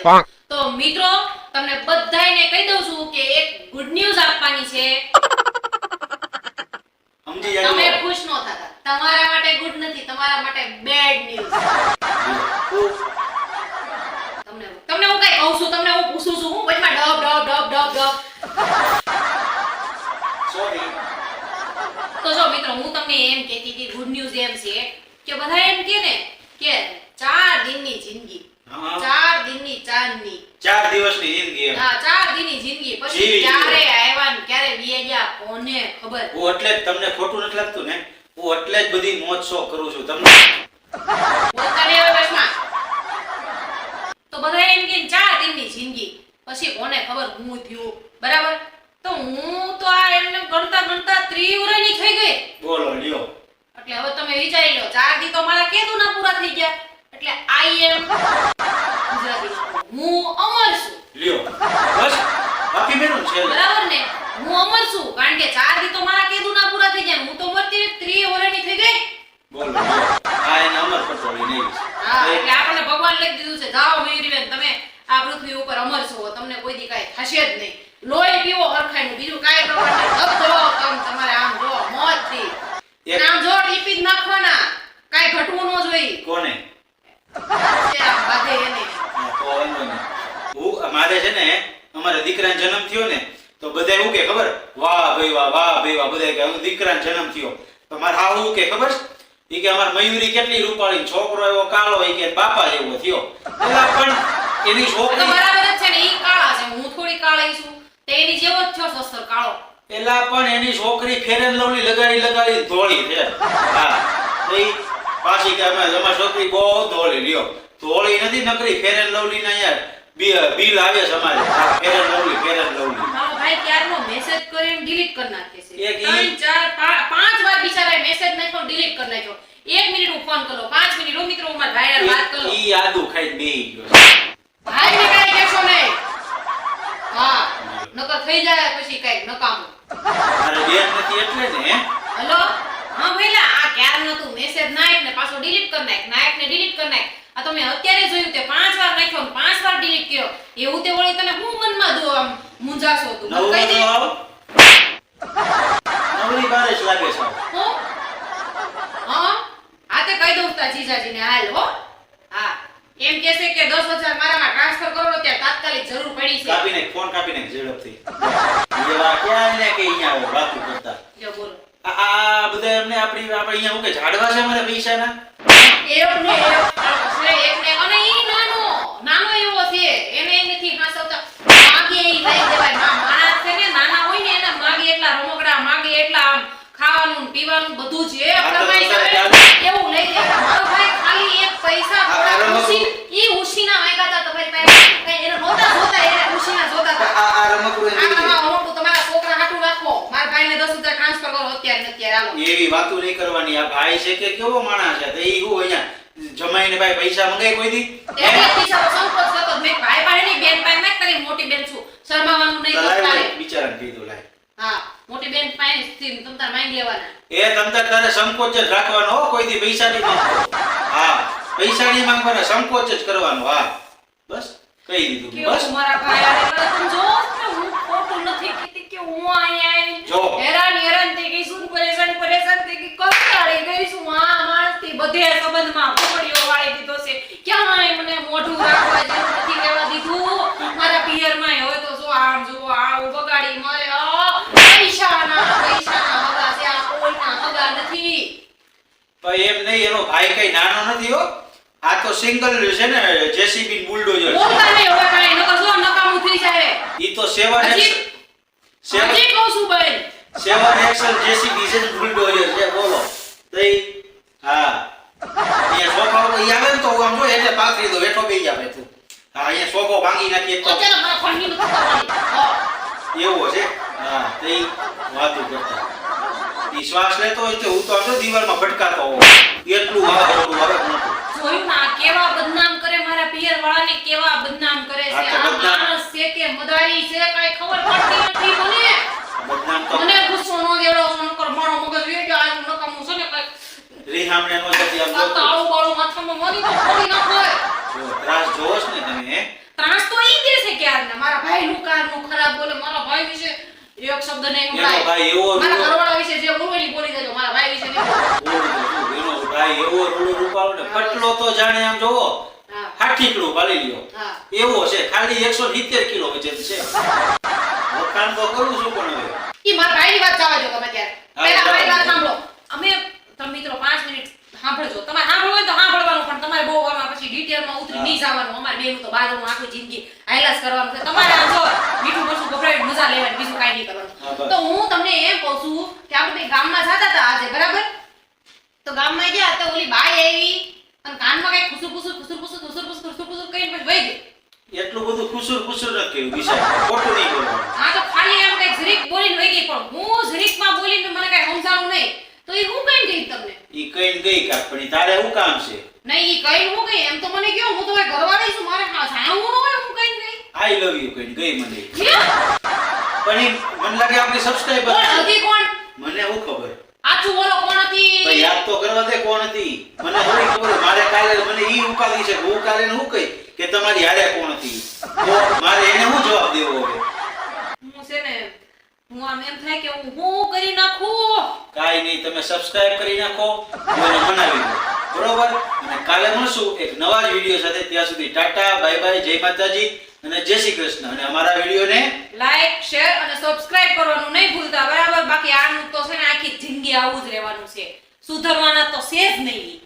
તો મિત્રો તમને બધાયને કહી દઉં છું કે એક ગુડ ન્યૂઝ આપવાની છે. સમજી જાજો. તમે ખુશ ન થતા. તમારા માટે ગુડ નથી, તમારા માટે બેડ ન્યૂઝ. તમને હું કઈ કહું છું, તમને હું પૂછું છું, હું વચમાં ડબ ડબ ડબ ડબ ડબ. સોરી. તો જો મિત્રો હું તમને એમ કહેતી હતી, ગુડ ન્યૂઝ એમ છે કે બધા એમ કહે ને કે 4 દિનની જિંદગી, હા. 4 દિનની ચાંદની, 4 દિવસની જિંદગી એમ. હા 4 દિનની જિંદગી પછી જીવી ક્યારે આવ્યા ને ક્યારે વી ગયા કોને ખબર. હું એટલે જ તમને ખોટું નથી લાગતું ને, હું એટલે જ બધી મોજ શોખ કરું છું તમને. પોતાને હવે બસમાં. તો બધા એમ કે 4 દિનની જિંદગી પછી કોને ખબર હું થયું, બરાબર? તો હું તો આ એમને ગણતા ગણતા 30 વર્ષની થઈ ગઈ. બોલો લ્યો. એટલે હવે તમે વિચારી લો, 4 દી તો મારા કેદું ના પૂરા થઈ ગયા. એટલે આઈ એમ ગુજરાતી હું અમર છું, લ્યો બસ બાકી મેનું છે. બરાબર ને? હું અમર છું કારણ કે 4 દી તો મારા કેદું ના પૂરા થઈ ગયા. હું તો મરતી 30 વર્ષની થઈ ગઈ. બોલો લ્યો. આ એને અમર પટોળી નહીં. હા એટલે આપણને ભગવાન લખી દીધું છે, જાઓ મયુરીબેન તમે આ પૃથ્વી ઉપર અમર છો, તમને કોઈ દી કાંઈ થશે જ નહીં. લોહી પીવો હરખાઈનું, બીજું કાંઈ કરવાનું નહીં. ધબ ધબાવો કામ તમારે, આમ જો મોજથી. અને આમ જો ટીપી જ નાખવાના, કાંઈ ઘટવું ન જોઈએ. કોને? છે આમ બાધે એને. હા, તો વાંધો નહીં. મારે છે ને અમારા દીકરાનો જન્મ થયો ને તો બધા એવું કે ખબર, વાહ ભાઈ વાહ, વાહ ભાઈ વાહ, બધા કે હું દીકરાનો જન્મ થયો. તો મારે હા હું કે ખબર ઈ કે અમાર મયુરી કેટલી રૂપાળી, છોકરો એવો કાળો, ઈ કે બાપા જેવો થયો. એલા પણ એની તો છોકરી બરાબર જ છે ને, ઈ કાળા છે, હું થોડી કાળી છું, તે એની જેવો જ થયો સસ્તર કાળો. એલા પણ એની છોકરી ફેર એન્ડ લવલી લગાડી લગાડી ધોળી છે. હા ઈ પાછી કે અમાર છોકરી બહુ ધોળી લ્યો. ધોળી નથી નકરી ફેર એન્ડ લવલી ના યાર બિલ આવે છે અમારે. હા Fair and Lovely, Fair and Lovely. મારો ભાઈ ક્યારનો મેસેજ કરીને ડિલીટ કરી નાખે છે. એક 3 4 5 વાર બિચારાએ મેસેજ નાખ્યો, ડિલીટ કરી નાખ્યો. 1 મિનિટ હું ફોન કરો, 5 મિનિટ હું મિત્રો મારા ભાઈને વાત કરો. ઈ આદુ ખાઈ બેહી ગયો. ભાઈને કાંઈ કહેશો નહીં. હા નકર થઈ જાય પછી કાંઈક નકામું. મારે બેન નથી એટલે ને હે. હલો હા ભઈલા, આ ક્યારનો તું મેસેજ નાખ ને પાછો ડિલીટ કરી નાખ, નાખ ને ડિલીટ કરી નાખ. આ તમે અત્યારે જોયું તે 5 વાર નાખ્યો ને 5 વાર ડિલીટ કર્યો. એવું તે વળી તને હું મનમાં દો આમ મૂંઝાશો તું? મને કહી દે. નવરી બારે જ લાગે છે. હો? હા આ તે કહી દઉં તા જીજાજીને હાલ હો. હા એમ કહેશે કે 10,000 મારામાં ટ્રાન્સફર કરો ને ત્યાં તાત્કાલિક જરૂર પડી છે. કાપીને ફોન કાપીને ઝડપથી. એવા ક્યાં ને કે અહીંયા આવો વાતું કરતા. જો બોલો. આ બધા એમને આપણે અહીંયા હું કે ઝાડવા છે અમારા પૈસાના. એકને એક છે, એકને અને ઈ નાનો એવો છે, એને નથી હાસવતા. માગે ઈ લઈ દેવાય. માણસ છે ને નાના હોય ને એના માગે એટલા રમકડા, માગે એટલા આમ ખાવાનું ને પીવાનું બધું જે ફરમાઈશ આવે એવું લઈ દેવાય. મારો ભાઈ ખાલી એક પૈસા થોડા ઉશીના માંગ્યા હતા તમારી પાસે. કઈ એને નહોતા જોતા, એને ઉશીના જોતા હતા. આ રમકડું આ તમારા છોકરા હાટું રાખો. મારા ભાઈને 10,000 ટ્રાન્સફર કરો અત્યારે ને અત્યારે હાલો. એવી વાતો નહીં કરવાની. આ ભાઈ છે કે કેવો માણસ છે? તો ઈ હું અહીંયા જમાઈને ભાઈ પૈસા મંગાય કોઈ દી? એટલે બિચારો સંકોચ કરતો જ. મેં ભાઈ પાસે નહીં, બેન પાસે મેં તારી મોટી બેન છું, શરમાવાનું નહીં કરતા રે. બિચારાને કીધું લાય. હા મોટી બેન પાસે તમ તાર માંગ લેવાના. એ તમતાર તારે સંકોચ જ રાખવાનો હો, કોઈ દી પૈસા નહીં માંગતો. હા પૈસા નહીં માંગવાના, સંકોચ જ કરવાનો. હા બસ કહી દીધું. બસ કેવું મારા ભાઈ આને કરે તમે જો કે હું ખોટું નથી કીધી કે હું અહીંયા જો. હેરાન થઈ ગઈ છું, પરેશાન થઈ ગઈ, કંટાળી ગઈ છું. આ માણસથી બધે સંબંધમાં ફોડીઓ વાળી દીધો છે. ક્યાંય મને મોઢું રાખવા જેવું નથી રહેવા દીધું. મારા પિયરમાં હોય તો જો આમ જો આવું બગાડી મારે પૈસાના હગા છે, આ કોઈના હગા નથી. પણ એમ નહીં, એનો ભાઈ કઈ નાનો નથી હો. આ તો સિંગલ છે ને, જેસીબી બુલડોઝર. બોલતા નહીં હવે કાંઈ, નકર જો નકામું થઈ જાય. ઈ તો 7 હજી કહું છું બેન. એક્સલ જેસીબી છે ને બુલડોઝર છે. બોલો તઈ હા અહીંયા સોફા ઉપર ઈ આવે ને તો આમ જો એટલે પાથરી દો, બેઠો બેહી જાવે તું. હા અહીંયા સોફો ભાંગી નાખીએ તો અત્યારે મારા ફોનની નથી કરવાની. હા. એવો છે. હા તઈ વાતો કરતા ઈ શ્વાસ લેતો હોય તો હું તો આમ દીવાલમાં ભટકાતો હોઉં. એટલું વાવાઝોડું આવે મોટું. જોયું ના કેવા બદનામ કરે મારા પિયર વાળાને, કેવા બદનામ કરે છે. હા, તો આ બદનામ. માણસ છે કે મદારી છે કાઈ ખબર પડતી નથી મને. બદનામ તો મને ગુસ્સો નો દેડો નકર મારો મગજ વેડો આ નકામું છે ને કાઈ રીહામણે નો જતી આમ આ જોતો. તાળું બાળું માથામાં મારી તો ફોડી નાખે. જો ત્રાસ જોવસ ને તમે ત્રાસ તો ઈ દે છે ક્યારના. મારા ભાઈનું કારનું ખરાબ બોલે, મારા ભાઈ વિશે એક શબ્દ નહીં એનો ભાઈ એવો મારા રૂડો- ઘરવાળા વિશે જે બોલવું હોય ઈ બોલી દેજો, મારા ભાઈ વિશે નહીં. એનો ભાઈ એવો રૂડો રૂપાળો ને પટલો તો જાણે આમ જોવો હા 60 કિલો પાલી લ્યો હા એવો છે, ખાલી 170 કિલો વજન છે. વખાણ તો કરું છું પણ હવે ઈ મારા ભાઈની વાત જવા દો તમે ત્યારે. હા, પહેલા મારી જવા વાત દો. સાંભળો. અમે તમે મિત્રો 5 મિનિટ સાંભળજો. તમારે સાંભળવું હોય તો સાંભળવાનું, પણ તમારે બહુ આમાં પછી ડિટેલમાં ઉતરી નહીં જવાનું. અમારે બેનું તો બાજુમાં આખી જિંદગી હાયલાસ કરવાનું છે. તમારે આ જો મીઠું મરચું ગભરાવીને મજા લેવાની, બીજું કાંઈ નહીં કરવાનું. હા, બસ. તો હું તમને એમ કહું છું કે આપણે બે ગામમાં જતા હતા આજે, બરાબર? તો ગામમાં ગયા તો ઓલી બાઈ આવી અને કાનમાં કઈ ખુસુર ખુસુર કહીને પછી વહી ગઈ. એટલું બધું ખુસુર ખુસુર ન કર્યું વિશાલ, ખોટું નહીં બોલવાનું. હા તો ખાલી એમ કઈ જરીક બોલીને વહી ગઈ, પણ હું જરીકમાં બોલીને મને કઈ સમજાણું નહીં. તો એ હું કઈ ગઈ તમને? ઈ કઈને ગઈ કાક, પણ ઈ તારે શું કામ છે? નહીં ઈ કઈ હું ગઈ એમ તો મને કયો, હું તો હવે ઘરવાળી છું, મારે હા જાણવું ન હોય હું કઈ નહીં. આઈ લવ યુ કઈને ગઈ મને. હે? પણ ઈ મને લાગે આપણી સબસ્ક્રાઇબર કોણ હતી કોણ? મને શું ખબર? આછું બોલો કોણ હતી? પણ યાદ તો કરવા દે કોણ હતી. મને થોડી ખબર. મારે કાલે મને ઈ ઉકાળી છે, હું કાલે ને હું કહી કે તમારી હારે કોણ હતી. તો મારે એને શું જવાબ દેવો હવે? હું છે ને હું આમ એમ થાય કે હું કરી નાખું. કાઈ નહીં, તમે સબસ્ક્રાઇબ કરી નાખો, મને મનાવી દો. બરોબર? અને કાલે મળશું એક નવા જ વિડીયો સાથે. ત્યાં સુધી ટાટા, બાય બાય, જય માતાજી અને જય શ્રી કૃષ્ણ. અને અમારા વિડીયોને લાઈક, શેર અને સબસ્ક્રાઇબ કરવાનું નહીં ભૂલતા, બરાબર? બાકી આનું તો છે ને આખી જિંદગી આવું જ રહેવાનું છે. સુધરવાના તો છે જ નહીં.